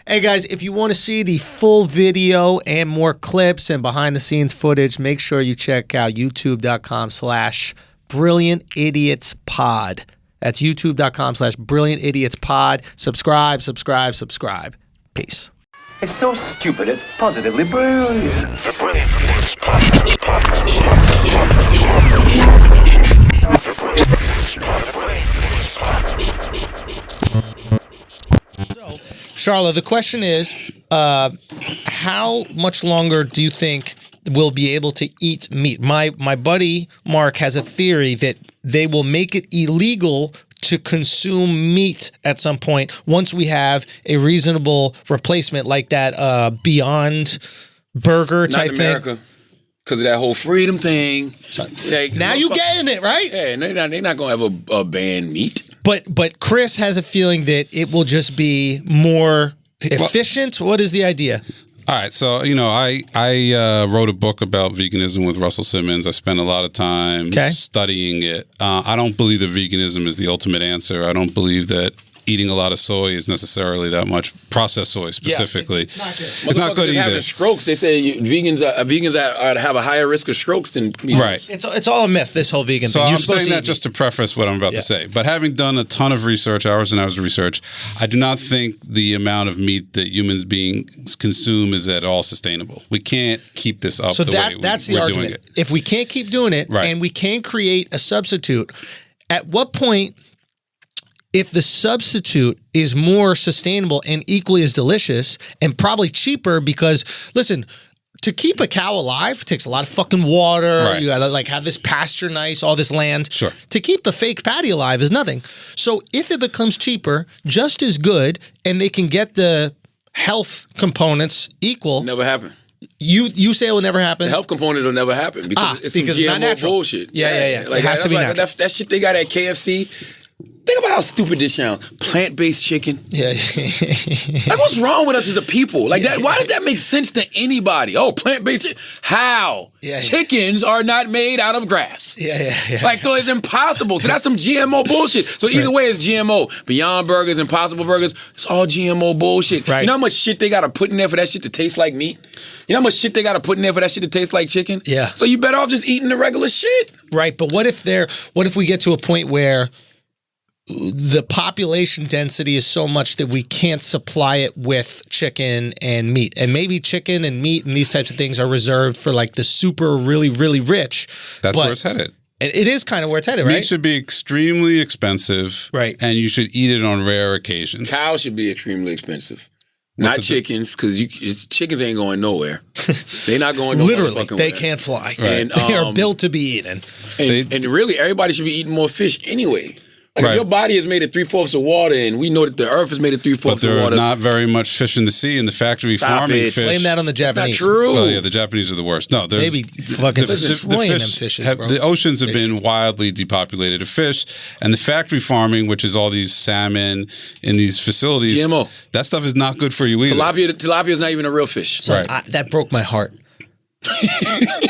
Hey guys, if you want to see the full video and more clips and behind the scenes footage, make sure you check out youtube.com/brilliantidiots-pod. That's youtube.com/brilliantidiots-pod. Subscribe. Peace. It's so stupid, it's positively brilliant. The Brilliant Idiots Charla, the question is, how much longer do you think we'll be able to eat meat? My buddy Mark has a theory that they will make it illegal to consume meat at some point once we have a reasonable replacement like that Beyond Burger type thing. Not in America. Because of that whole freedom thing. Now you getting it, right? Yeah, they're not going to have a ban meat. But Chris has a feeling that it will just be more efficient. What is the idea? All right, so I wrote a book about veganism with Russell Simmons. I spent a lot of time studying it. I don't believe that veganism is the ultimate answer. I don't believe that eating a lot of soy is necessarily that much processed soy specifically. It's not good. It's not good either. Having strokes, they say vegans have a higher risk of strokes than meat. Right. It's all a myth. This whole vegan so thing. I'm saying that just to preface what I'm about to say. But having done a ton of research, hours and hours of research, I do not think the amount of meat that humans beings consume is at all sustainable. We can't keep this up. That's the argument. Doing it. If we can't keep doing it, and we can't create a substitute, at what point? If the substitute is more sustainable and equally as delicious and probably cheaper, because listen, to keep a cow alive takes a lot of fucking water. Right. You gotta have this pasture nice, all this land. Sure. To keep a fake patty alive is nothing. So if it becomes cheaper, just as good, and they can get the health components equal. Never happen. You say it will never happen? The health component will never happen because it's some GMO bullshit. Yeah. Like, it has to be natural. That shit they got at KFC. Think about how stupid this sounds. Plant-based chicken. Yeah. Like, what's wrong with us as a people? Like that. Why does that make sense to anybody? Oh, plant-based chicken. How? Yeah. Chickens are not made out of grass. Yeah. Like, so it's impossible. So that's some GMO bullshit. So either way, it's GMO. Beyond Burgers, Impossible Burgers, it's all GMO bullshit. Right. You know how much shit they got to put in there for that shit to taste like meat? You know how much shit they got to put in there for that shit to taste like chicken? Yeah. So you better off just eating the regular shit. Right, but what if we get to a point where the population density is so much that we can't supply it with chicken and meat, and maybe chicken and meat and these types of things are reserved for like the super really, really rich. That's where it's headed. It is kind of where it's headed, right? Meat should be extremely expensive, right? And you should eat it on rare occasions. Cows should be extremely expensive. Not chickens, because chickens ain't going nowhere. They're not going nowhere. Literally, they can't fly. Right. And, they are built to be eaten. And really, everybody should be eating more fish anyway. Like if your body is made of 3/4 of water, and we know that the earth is made of 3/4 of water. But there are not very much fish in the sea, and the factory farming fish. Blame that on the Japanese. That's not true. Well, yeah, the Japanese are the worst. No, there's maybe fucking destroying them fishes, bro. The oceans have been wildly depopulated of fish, and the factory farming, which is all these salmon in these facilities, GMO. That stuff is not good for you either. Tilapia is not even a real fish. So that broke my heart.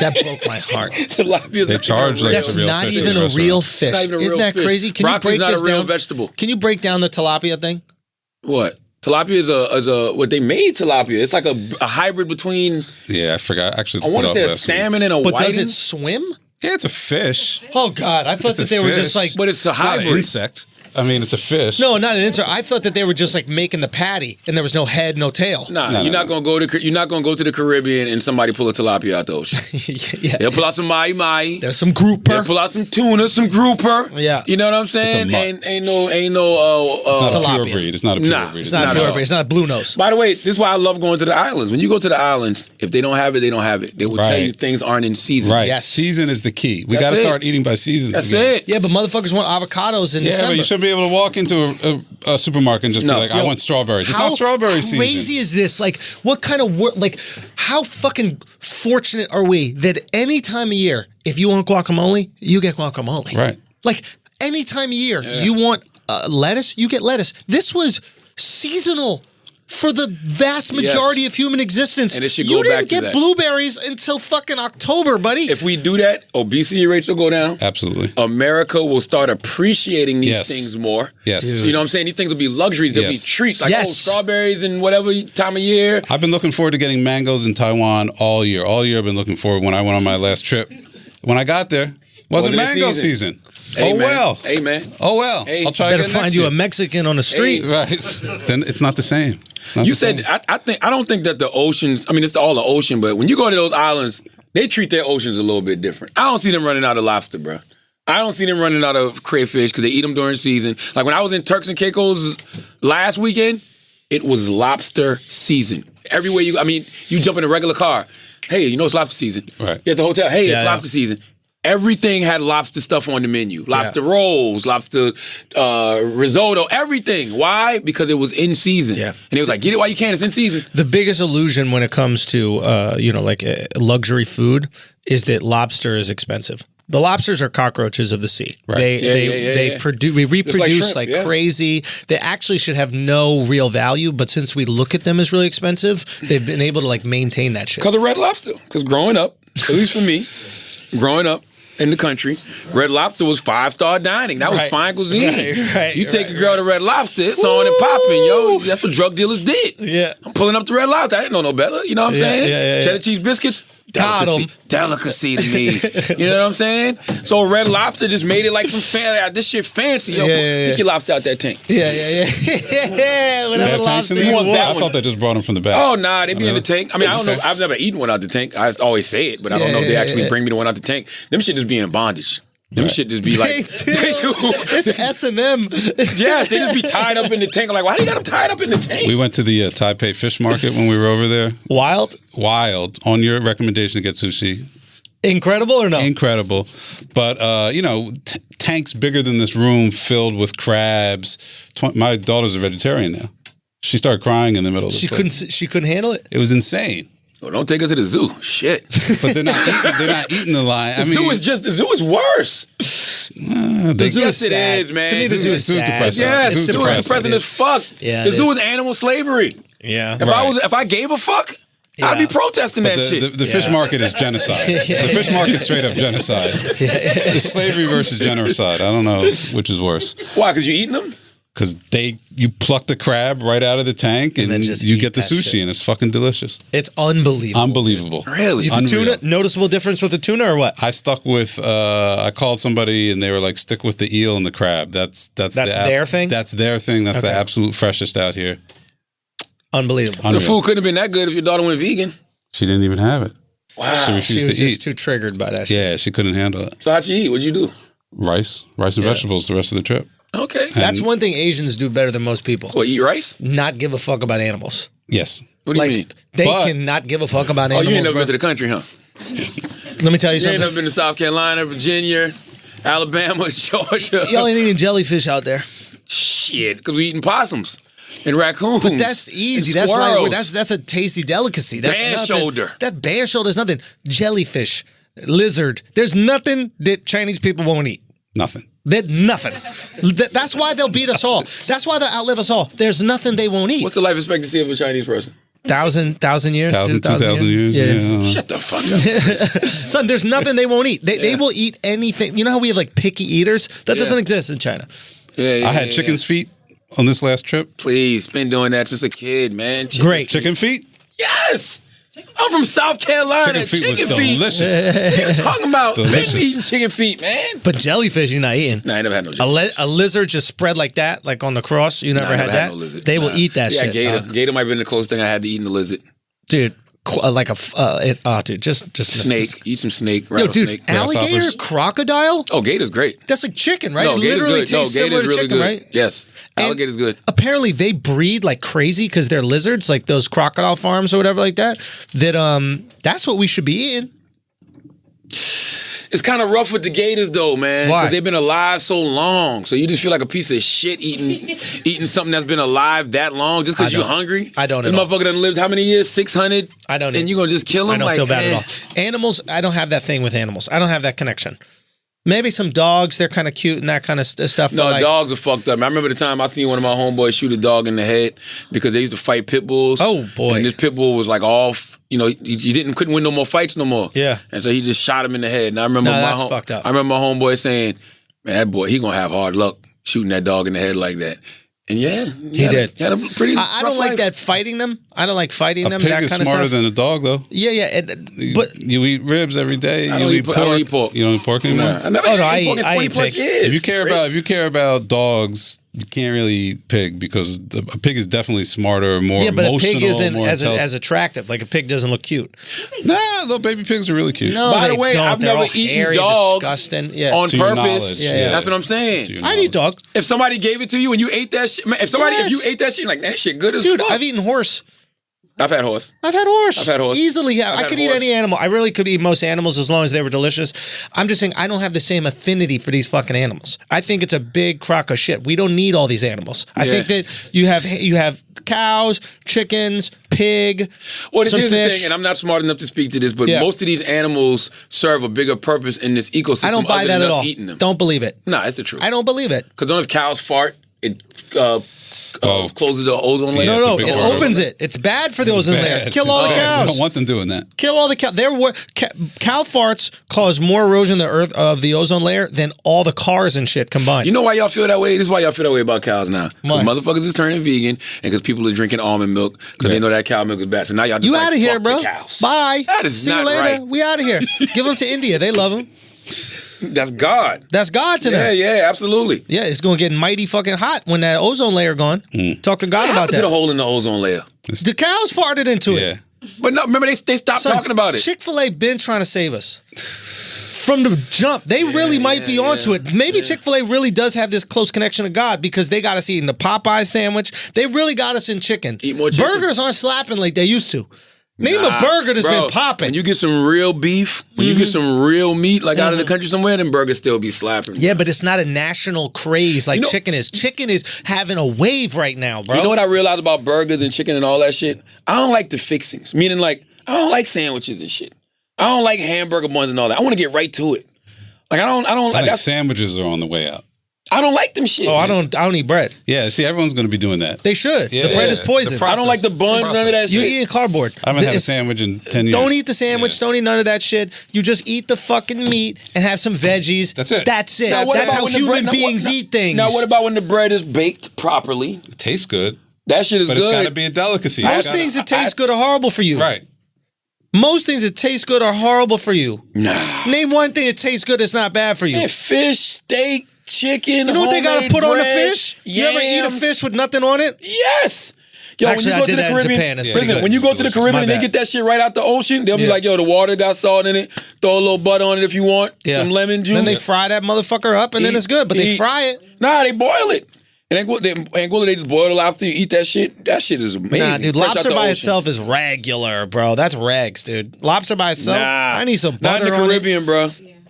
That broke my heart. They charge like that's not even a real fish. Isn't that crazy? Can you break this down? Vegetable. Can you break down the tilapia thing? What? Tilapia is a what they made tilapia. It's like a hybrid between. Yeah, I forgot. Actually, I want to say a salmon and a whiting. But does it swim? Yeah, it's a fish. Oh God, I thought that they were just like. But it's a hybrid. Not an insect. I mean, it's a fish. No, not an insect. I thought that they were just like making the patty, and there was no head, no tail. You're not gonna go to the Caribbean and somebody pull a tilapia out the ocean. Yeah. They'll pull out some mahi. There's some grouper. They'll pull out some tuna, some grouper. Yeah, you know what I'm saying? Ain't no. It's not a pure breed. It's not a pure breed. It's not a pure breed. It's not a blue nose. By the way, this is why I love going to the islands. When you go to the islands, if they don't have it, they don't have it. They will tell you things aren't in season. Right. Yes. Season is the key. We got to start eating by seasons. That's again. it. Yeah, but motherfuckers want avocados in December. Yeah, but you should be able to walk into a supermarket and just be like, I want strawberries. It's not strawberry season. How crazy is this? Like, what kind of work? Like, how fucking fortunate are we that any time of year, if you want guacamole, you get guacamole. Right. Like, any time of year, you want lettuce, you get lettuce. This was seasonal for the vast majority of human existence. And it should you go back didn't to get that. blueberries until fucking October, buddy. If we do that, obesity rates will go down. Absolutely. America will start appreciating these things more. Yes. So, you know what I'm saying? These things will be luxuries. They'll be treats. Like, strawberries and whatever time of year. I've been looking forward to getting mangoes in Taiwan all year. All year I've been looking forward. When I went on my last trip, when I got there, wasn't mango season. Hey, oh, man. well. Hey, man. Oh, well. Hey. I'll try better again find next you year. a Mexican on the street. Right. Then it's not the same. You said I don't think that the oceans. I mean, it's all the ocean, but when you go to those islands, they treat their oceans a little bit different. I don't see them running out of lobster, bro. I don't see them running out of crayfish because they eat them during season. Like when I was in Turks and Caicos last weekend, it was lobster season. Everywhere you jump in a regular car. Hey, you know it's lobster season. Right. You're at the hotel. Hey, it's lobster season. Everything had lobster stuff on the menu. Lobster rolls, lobster risotto, everything. Why? Because it was in season. Yeah. And it was like, get it while you can. It's in season. The biggest illusion when it comes to luxury food is that lobster is expensive. The lobsters are cockroaches of the sea. Right. They reproduce like crazy. They actually should have no real value, but since we look at them as really expensive, they've been able to like maintain that shit. Because of Red Lobster. Because growing up, at least for me, growing up in the country, Red Lobster was 5-star dining. That was fine cuisine. You take a girl to Red Lobster, it's on and popping, yo. That's what drug dealers did. Yeah. I'm pulling up to Red Lobster. I didn't know no better. You know what I'm saying? Yeah. Cheddar cheese biscuits. Got 'em. Delicacy to me. You know what I'm saying? So Red Lobster just made it like some fancy. This shit fancy. Yo, get your lobster out that tank. Yeah. Whatever lobster you want. I thought they just brought them from the back. Oh, nah, they be in the tank. I mean, I don't know. I've never eaten one out the tank. I always say it, but I don't know if they actually bring me the one out the tank. Them shit just be in bondage. Them shit just be like... It's S&M. Yeah, they just be tied up in the tank. I'm like, why do you got them tied up in the tank? We went to the Taipei fish market when we were over there. Wild. On your recommendation to get sushi. Incredible or no? Incredible. But, tanks bigger than this room filled with crabs. My daughter's a vegetarian now. She started crying in the middle of the She couldn't handle it? It was insane. Well, don't take her to the zoo. Shit. But they're not eating the lion. The zoo is worse. The zoo is sad. It is, man. To me, the zoo is sad. depressing. Yeah, the zoo is depressing as fuck. Yeah, the zoo is animal slavery. Yeah. If I gave a fuck, I'd be protesting that shit. The fish market is genocide. The fish market straight up genocide. It's slavery versus genocide. I don't know which is worse. Why? Because you eating them? Because you pluck the crab right out of the tank and then you get the sushi and it's fucking delicious. It's unbelievable. Unbelievable. Really? The tuna, noticeable difference with the tuna or what? I stuck with, I called somebody and they were like, stick with the eel and the crab. That's their thing? That's their thing. That's the absolute freshest out here. Unbelievable. The food couldn't have been that good if your daughter went vegan. She didn't even have it. Wow. She refused She was to eat. just too triggered by that shit. Yeah, she couldn't handle it. So how'd you eat? What'd you do? Rice and vegetables the rest of the trip. Okay. That's one thing Asians do better than most people. What, eat rice? Not give a fuck about animals. Yes. What do you mean? They cannot give a fuck about animals. Oh, you ain't never bro. been to the country, huh? Let me tell you You something. ain't never been to South Carolina, Virginia, Alabama, Georgia. Y'all ain't eating jellyfish out there. Shit, because we eating possums and raccoons. But that's easy. And That's a tasty delicacy. That's bear nothing. shoulder. That bear shoulder is nothing. Jellyfish, lizard. There's nothing that Chinese people won't eat. Nothing. Nothing. That's why they'll beat us all. That's why they'll outlive us all. There's nothing they won't eat. What's the life expectancy of a Chinese person? 1,000 years? 2,000 years? Yeah. Shut the fuck up. Son, there's nothing they won't eat. They will eat anything. You know how we have like picky eaters? That doesn't exist in China. I had chicken's feet on this last trip. Please, been doing that since a kid, man. Great. Chicken feet? Yes. I'm from South Carolina. Chicken feet was delicious. What are you talking about? Delicious. Been eating chicken feet, man. But jellyfish, you're not eating. Nah, I never had no jellyfish. A lizard just spread like that, like on the cross. You never had that? No lizard. They will eat that shit. Yeah, gator. Gator might have been the closest thing I had to eating a lizard. Dude, dude, just Snake. Eat some snake. Yo, dude, Rattlesnake. alligator, crocodile? Oh, gator's great. That's like chicken, right? No, It gator's literally good. No, tastes similar gator's to really chicken, good. right? Yes. And Alligator's good. Apparently, they breed like crazy because they're lizards, like those crocodile farms or whatever like that. That's what we should be eating. It's kind of rough with the gators, though, man. Why? Because they've been alive so long. So you just feel like a piece of shit eating something that's been alive that long just because you're hungry. I don't This at all. motherfucker done lived how many years? 600? I don't. And you're going to just kill him? I don't feel bad eh. at all. Animals, I don't have that thing with animals. I don't have that connection. Maybe some dogs, they're kind of cute and that kind of stuff. No, like, dogs are fucked up. I remember the time I seen one of my homeboys shoot a dog in the head because they used to fight pit bulls. Oh, boy. And this pit bull was like off. You know, he couldn't win no more fights no more. Yeah. And so he just shot him in the head. And I remember that's fucked up. I remember my homeboy saying, "Man, that boy, he gonna have hard luck shooting that dog in the head like that." And yeah, he did. He had a pretty. I don't like life. that fighting them. I don't like fighting them. A pig that is kind of smarter stuff. than a dog, though. Yeah. But You eat ribs every day. I don't eat pork. You don't eat pork anymore. I never I ate pork in eat 20 plus pig. years. If you care about dogs, you can't really eat pig because a pig is definitely smarter, more yeah, but emotional. a pig isn't more as attractive. Like a pig doesn't look cute. Nah, little baby pigs are really cute. No, By they the way, don't. I've They're never all eaten hairy, dog disgusting. Yeah. on To your purpose. knowledge, yeah. That's what I'm saying. I'd eat dog. If somebody gave it to you and you ate that shit, man, if you ate that shit, like that shit good as Dude, fuck. I've eaten horse. I've had horse. I've had horse. I've had horse. Easily have. I've I had could eat horse. any animal. I really could eat most animals as long as they were delicious. I'm just saying I don't have the same affinity for these fucking animals. I think it's a big crock of shit. We don't need all these animals. I think that you have cows, chickens, pig, Well, some here's the fish. thing, and I'm not smart enough to speak to this, but Yeah. most of these animals serve a bigger purpose in this ecosystem. I don't buy other that than at us all. Eating them. Don't believe it. Nah, it's the truth. I don't believe it. Because don't if cows fart, it closes the ozone layer. Yeah, it's a No, big it word. opens it. It's bad for the ozone layer. Bad. Kill all the It's bad. We cows. don't want them doing that. Kill all the cows. Cow farts cause more erosion of the ozone layer than all the cars and shit combined. You know why y'all feel that way? This is why y'all feel that way about cows now. Why? Because motherfuckers is turning vegan and because people are drinking almond milk because they know that cow milk is bad. So now y'all just You like, out of here, fuck bro. the cows. Bye. That is See not you later. right. We out of here. Give them to India. They love them. That's God. That's God to them. Yeah, absolutely. Yeah, it's going to get mighty fucking hot when that ozone layer gone. Talk to God What about happened to the that. hole in the ozone layer? The cows farted into Yeah. it. But no, remember they stopped talking about it. Chick-fil-A been trying to save us. From the jump. They really might be onto it. Maybe Chick-fil-A really does have this close connection to God because they got us eating the Popeye sandwich. They really got us in chicken. Eat more chicken. Burgers aren't slapping like they used to. Name a burger that's Bro, been popping. When you get some real beef, when you get some real meat, like out of the country somewhere, then burgers still be slapping. Yeah, but it's not a national craze like You know- chicken is. Chicken is having a wave right now, bro. You know what I realized about burgers and chicken and all that shit? I don't like the fixings. Meaning, like, I don't like sandwiches and shit. I don't like hamburger buns and all that. I want to get right to it. Like, I don't I like think that. sandwiches are on the way out. I don't like them shit. Oh, I don't eat bread. Yeah, see, everyone's going to be doing that. They should. Yeah, the bread is yeah. poison. The I don't like the buns, none of that You shit. eating cardboard. I haven't had a It's- sandwich in 10 years. Don't eat the sandwich. Yeah. Don't eat none of that shit. You just eat the fucking meat and have some veggies. That's it. That's it. Now, what That's about how when the human bread- beings now, eat things. Now, what about when the bread is baked properly? It tastes good, That shit is but good. it's got to be a delicacy. Most things that taste good are horrible for you. Right. Most things that taste good are horrible for you. Nah. Name one thing that tastes good that's not bad for you. Man, fish, steak, chicken, You know what they gotta homemade put on the bread, fish? You ever eat a yams. fish with nothing on it? Yes. Yo, Actually, I did that in Japan. It's pretty listen, good. when you go to the Delicious. Caribbean My and they bad. get that shit right out the ocean, they'll be Yeah. like, yo, the water got salt in it. Throw a little butter on it if you want. Some lemon juice. Then they fry that motherfucker up and then it's good, but they fry it. Nah, they boil it. And Angola, they just boil the lobster. You eat that shit. That shit is amazing. Nah, dude, Fresh out lobster the by ocean. itself is regular, bro. That's rags, dude. Lobster by itself, Nah, I need some not butter in the on it. Caribbean, bro.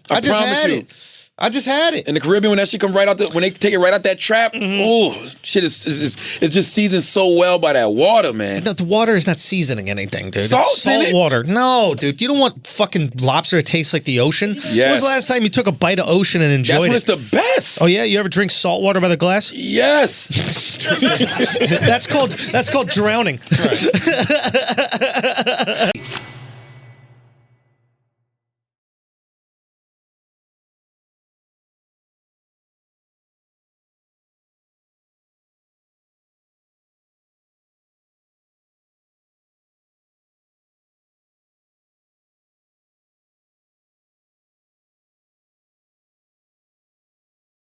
I just promise had you. it. I just had it. In the Caribbean, when that shit come right out, when they take it right out that trap, ooh, shit it's just seasoned so well by that water, man. The water is not seasoning anything, dude. Salt's It's in salt it. water. No, dude. You don't want fucking lobster to taste like the ocean. When was Yes. the last time you took a bite of ocean and That's enjoyed when it? it's the best. Oh yeah, you ever drink salt water by the glass? Yes. That's called drowning.